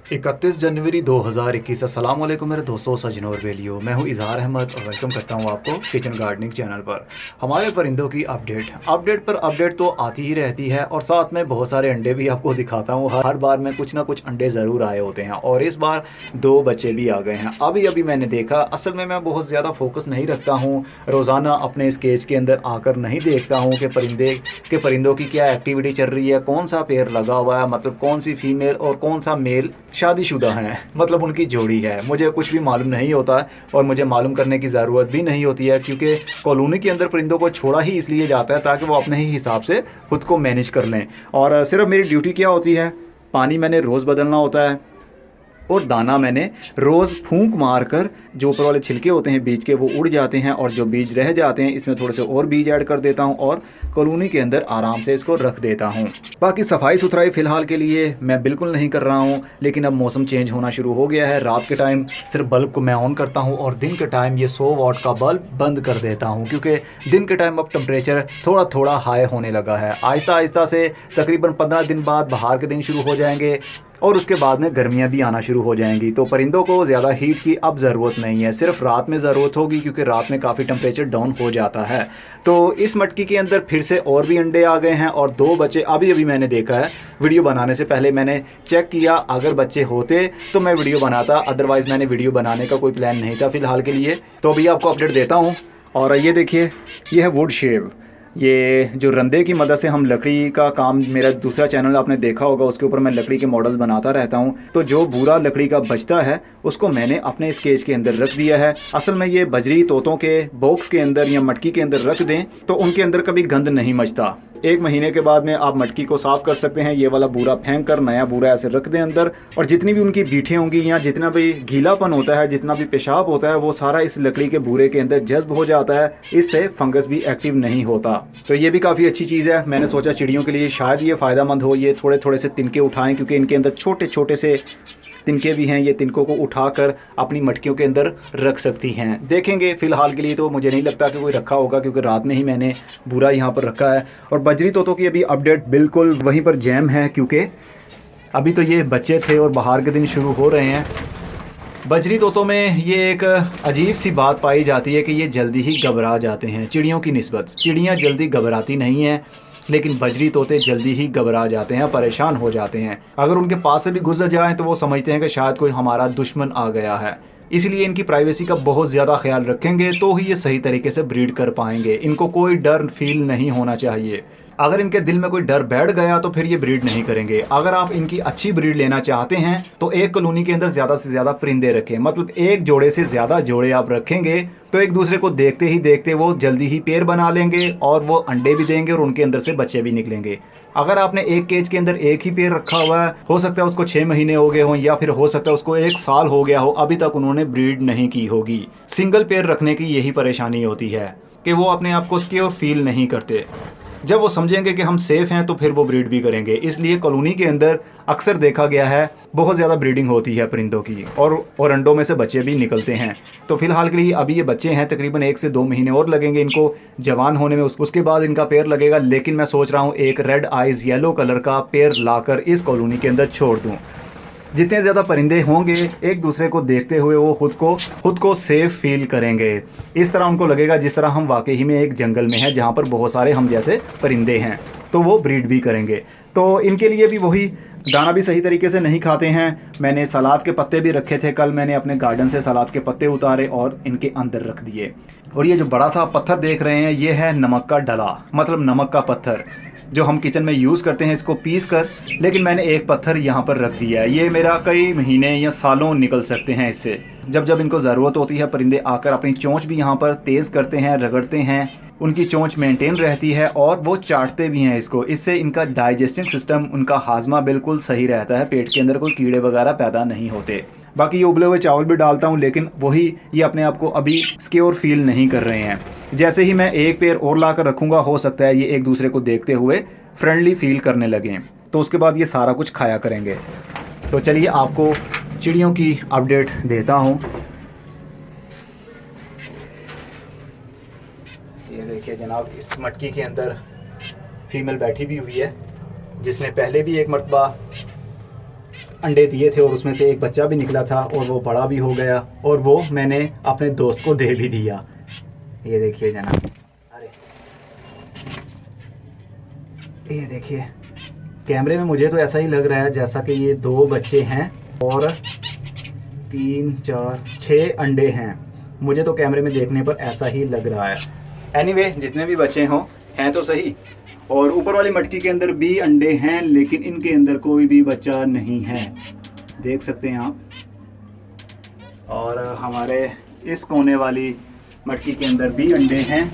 31 जनवरी 2021। अस्सलाम वालेकुम मेरे दोस्तों, सजनों और बेलियो। मैं हूं इज़हार अहमद और वेलकम करता हूं आपको किचन गार्डनिंग चैनल पर। हमारे परिंदों की अपडेट पर अपडेट तो आती ही रहती है और साथ में बहुत सारे अंडे भी आपको दिखाता हूं। हर बार में कुछ ना कुछ अंडे ज़रूर आए होते हैं और इस बार 2 बच्चे भी आ गए हैं। अभी अभी मैंने देखा। असल में मैं बहुत ज़्यादा फोकस नहीं रखता हूँ, रोज़ाना अपने इस केज के अंदर आकर नहीं देखता हूँ कि परिंदों की क्या एक्टिविटी चल रही है, कौन सा पेयर लगा हुआ है, मतलब कौन सी फीमेल और कौन सा मेल शादीशुदा हैं, मतलब उनकी जोड़ी है। मुझे कुछ भी मालूम नहीं होता और मुझे मालूम करने की ज़रूरत भी नहीं होती है, क्योंकि कॉलोनी के अंदर परिंदों को छोड़ा ही इसलिए जाता है ताकि वो अपने ही हिसाब से खुद को मैनेज कर लें। और सिर्फ मेरी ड्यूटी क्या होती है, पानी मैंने रोज़ बदलना होता है और दाना मैंने रोज़ फूंक मार कर, जो ऊपर वाले छिलके होते हैं बीज के वो उड़ जाते हैं और जो बीज रह जाते हैं इसमें थोड़े से और बीज ऐड कर देता हूं और कॉलोनी के अंदर आराम से इसको रख देता हूं। बाकी सफाई सुथराई फ़िलहाल के लिए मैं बिल्कुल नहीं कर रहा हूं, लेकिन अब मौसम चेंज होना शुरू हो गया है। रात के टाइम सिर्फ बल्ब को मैं ऑन करता हूँ और दिन के टाइम ये 100 वाट का बल्ब बंद कर देता हूँ, क्योंकि दिन के टाइम अब टेम्परेचर थोड़ा थोड़ा हाई होने लगा है। आहिस्ता आहिस्ता से तकरीबन 15 दिन बाद बाहर के दिन शुरू हो जाएंगे और उसके बाद में गर्मियाँ भी आना शुरू हो जाएंगी। तो परिंदों को ज़्यादा हीट की अब ज़रूरत नहीं है, सिर्फ रात में ज़रूरत होगी, क्योंकि रात में काफ़ी टेम्परेचर डाउन हो जाता है। तो इस मटकी के अंदर फिर से और भी अंडे आ गए हैं और 2 बच्चे अभी अभी मैंने देखा है। वीडियो बनाने से पहले मैंने चेक किया, अगर बच्चे होते तो मैं वीडियो बनाता, अदरवाइज़ मैंने वीडियो बनाने का कोई प्लान नहीं था फ़िलहाल के लिए। तो अभी आपको अपडेट देता हूँ। और ये देखिए, ये है वुड शेव। ये जो रंदे की मदद से हम लकड़ी का काम, मेरा दूसरा चैनल आपने देखा होगा, उसके ऊपर मैं लकड़ी के मॉडल्स बनाता रहता हूँ। तो जो बुरा लकड़ी का बचता है उसको मैंने अपने इस केज के अंदर रख दिया है। असल में ये बजरी तोतों के बॉक्स के अंदर या मटकी के अंदर रख दें तो उनके अंदर कभी गंद नहीं मचता। 1 महीने के बाद में आप मटकी को साफ़ कर सकते हैं। ये वाला बूरा फेंक कर नया बूरा ऐसे रख दें अंदर, और जितनी भी उनकी बीठें होंगी या जितना भी गीलापन होता है, जितना भी पेशाब होता है, वो सारा इस लकड़ी के बूरे के अंदर जज्ब हो जाता है। इससे फंगस भी एक्टिव नहीं होता। तो ये भी काफ़ी अच्छी चीज़ है। मैंने सोचा चिड़ियों के लिए शायद ये फ़ायदेमंद हो। ये थोड़े थोड़े से तिनके उठाएं, क्योंकि इनके अंदर छोटे छोटे से तिनके भी हैं। ये तिनकों को उठाकर अपनी मटकियों के अंदर रख सकती हैं। देखेंगे, फ़िलहाल के लिए तो मुझे नहीं लगता कि कोई रखा होगा, क्योंकि रात में ही मैंने बुरा यहाँ पर रखा है। और बजरी तोतों की अभी अपडेट बिल्कुल वहीं पर जैम है, क्योंकि अभी तो ये बच्चे थे और बाहर के दिन शुरू हो रहे हैं। बजरी तोतों में ये एक अजीब सी बात पाई जाती है कि ये जल्दी ही घबरा जाते हैं चिड़ियों की निस्बत। चिड़ियाँ जल्दी घबराती नहीं हैं, लेकिन बजरी तोते जल्दी ही घबरा जाते हैं, परेशान हो जाते हैं। अगर उनके पास से भी गुजर जाएं तो वो समझते हैं कि शायद कोई हमारा दुश्मन आ गया है। इसलिए इनकी प्राइवेसी का बहुत ज़्यादा ख्याल रखेंगे तो ही ये सही तरीके से ब्रीड कर पाएंगे। इनको कोई डर फील नहीं होना चाहिए। अगर इनके दिल में कोई डर बैठ गया तो फिर ये ब्रीड नहीं करेंगे। अगर आप इनकी अच्छी ब्रीड लेना चाहते हैं तो एक कॉलोनी के अंदर ज़्यादा से ज़्यादा परिंदे रखें, मतलब एक जोड़े से ज़्यादा जोड़े आप रखेंगे तो एक दूसरे को देखते ही देखते वो जल्दी ही पेयर बना लेंगे और वो अंडे भी देंगे और उनके अंदर से बच्चे भी निकलेंगे। अगर आपने एक केज के अंदर एक ही पेयर रखा हुआ है, हो सकता है उसको 6 महीने हो गए हों या फिर हो सकता है उसको 1 साल हो गया हो, अभी तक उन्होंने ब्रीड नहीं की होगी। सिंगल पेयर रखने की यही परेशानी होती है कि वो अपने आप को सिक्योर फील नहीं करते। जब वो समझेंगे कि हम सेफ़ हैं तो फिर वो ब्रीड भी करेंगे। इसलिए कॉलोनी के अंदर अक्सर देखा गया है बहुत ज़्यादा ब्रीडिंग होती है परिंदों की, और अंडों में से बच्चे भी निकलते हैं। तो फ़िलहाल के लिए अभी ये बच्चे हैं, तकरीबन 1 से 2 महीने और लगेंगे इनको जवान होने में, उसके बाद इनका पेयर लगेगा। लेकिन मैं सोच रहा हूँ एक रेड आइज़ येलो कलर का पेयर लाकर इस कॉलोनी के अंदर छोड़ दूँ। जितने ज़्यादा परिंदे होंगे एक दूसरे को देखते हुए वो खुद को सेफ फील करेंगे। इस तरह उनको लगेगा जिस तरह हम वाकई में एक जंगल में हैं जहाँ पर बहुत सारे हम जैसे परिंदे हैं, तो वो ब्रीड भी करेंगे। तो इनके लिए भी वही, दाना भी सही तरीके से नहीं खाते हैं। मैंने सलाद के पत्ते भी रखे थे, कल मैंने अपने गार्डन से सलाद के पत्ते उतारे और इनके अंदर रख दिए। और ये जो बड़ा सा पत्थर देख रहे हैं ये है नमक का डला, मतलब नमक का पत्थर जो हम किचन में यूज़ करते हैं इसको पीस कर। लेकिन मैंने एक पत्थर यहाँ पर रख दिया है, ये मेरा कई महीने या सालों निकल सकते हैं इससे। जब जब इनको ज़रूरत होती है परिंदे आकर अपनी चोंच भी यहाँ पर तेज़ करते हैं, रगड़ते हैं, उनकी चोंच मेंटेन रहती है और वो चाटते भी हैं इसको। इससे इनका डाइजेस्टिंग सिस्टम, उनका हाजमा बिल्कुल सही रहता है, पेट के अंदर कोई कीड़े वगैरह पैदा नहीं होते। बाकी ये उबले हुए चावल भी डालता हूँ, लेकिन वही ये अपने आप को अभी सिक्योर फील नहीं कर रहे हैं। जैसे ही मैं एक पेयर और ला कर रखूँगा हो सकता है ये एक दूसरे को देखते हुए फ्रेंडली फील करने लगें, तो उसके बाद ये सारा कुछ खाया करेंगे। तो चलिए आपको चिड़ियों की अपडेट देता हूँ। ये देखिए जनाब, इस मटकी के अंदर फीमेल बैठी भी हुई है, जिसने पहले भी एक मरतबा अंडे दिए थे और उसमें से एक बच्चा भी निकला था और वो बड़ा भी हो गया और वो मैंने अपने दोस्त को दे भी दिया। ये देखिए जनाब, अरे ये देखिए कैमरे में मुझे तो ऐसा ही लग रहा है जैसा कि ये 2 बच्चे हैं और 3 4 6 अंडे हैं। मुझे तो कैमरे में देखने पर ऐसा ही लग रहा है। एनीवे, जितने भी बच्चे हों हैं तो सही। और ऊपर वाली मटकी के अंदर भी अंडे हैं लेकिन इनके अंदर कोई भी बच्चा नहीं है, देख सकते हैं आप। और हमारे इस कोने वाली मटकी के अंदर भी अंडे हैं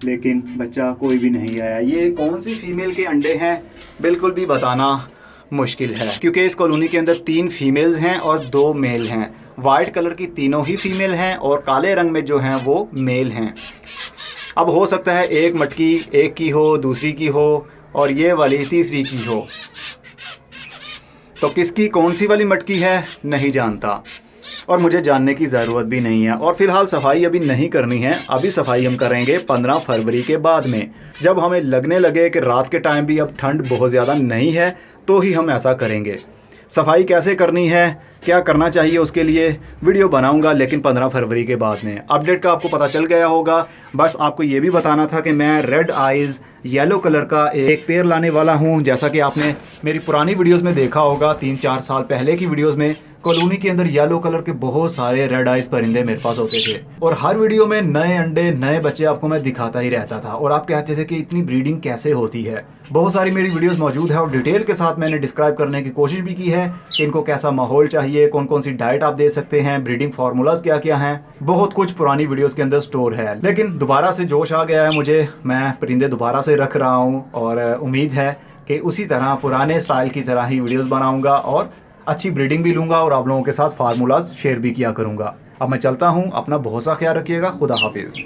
लेकिन बच्चा कोई भी नहीं आया। ये कौन सी फीमेल के अंडे हैं बिल्कुल भी बताना मुश्किल है, क्योंकि इस कॉलोनी के अंदर 3 फीमेल्स हैं और 2 मेल हैं। वाइट कलर की तीनों ही फीमेल हैं और काले रंग में जो हैं वो मेल हैं। अब हो सकता है एक मटकी एक की हो, दूसरी की हो और ये वाली तीसरी की हो, तो किसकी कौन सी वाली मटकी है नहीं जानता और मुझे जानने की ज़रूरत भी नहीं है। और फिलहाल सफाई अभी नहीं करनी है, अभी सफाई हम करेंगे 15 फरवरी के बाद में, जब हमें लगने लगे कि रात के टाइम भी अब ठंड बहुत ज़्यादा नहीं है तो ही हम ऐसा करेंगे। सफाई कैसे करनी है, क्या करना चाहिए, उसके लिए वीडियो बनाऊंगा लेकिन 15 फरवरी के बाद में। अपडेट का आपको पता चल गया होगा। बस आपको ये भी बताना था कि मैं रेड आइज़ येलो कलर का एक पेयर लाने वाला हूँ। जैसा कि आपने मेरी पुरानी वीडियोस में देखा होगा, 3-4 साल पहले की वीडियोस में कॉलोनी के अंदर येलो कलर के बहुत सारे रेड आइज परिंदे मेरे पास होते थे और हर वीडियो में नए अंडे नए बच्चे आपको मैं दिखाता ही रहता था और आप कहते थे कि इतनी ब्रीडिंग कैसे होती है। बहुत सारी मेरी वीडियोस मौजूद है और डिटेल के साथ मैंने डिस्क्राइब करने की कोशिश भी की है कि इनको कैसा माहौल चाहिए, कौन कौन सी डाइट आप दे सकते हैं, ब्रीडिंग फार्मूलाज क्या क्या हैं, बहुत कुछ पुरानी वीडियोस के अंदर स्टोर है। लेकिन दोबारा से जोश आ गया है मुझे, मैं परिंदे दोबारा से रख रहा हूँ और उम्मीद है कि उसी तरह पुराने स्टाइल की तरह ही वीडियोस बनाऊंगा और अच्छी ब्रीडिंग भी लूँगा और आप लोगों के साथ फार्मूलाज शेयर भी किया करूँगा। अब मैं चलता हूँ, अपना बहुत सा ख्याल रखिएगा। खुदा हाफिज़।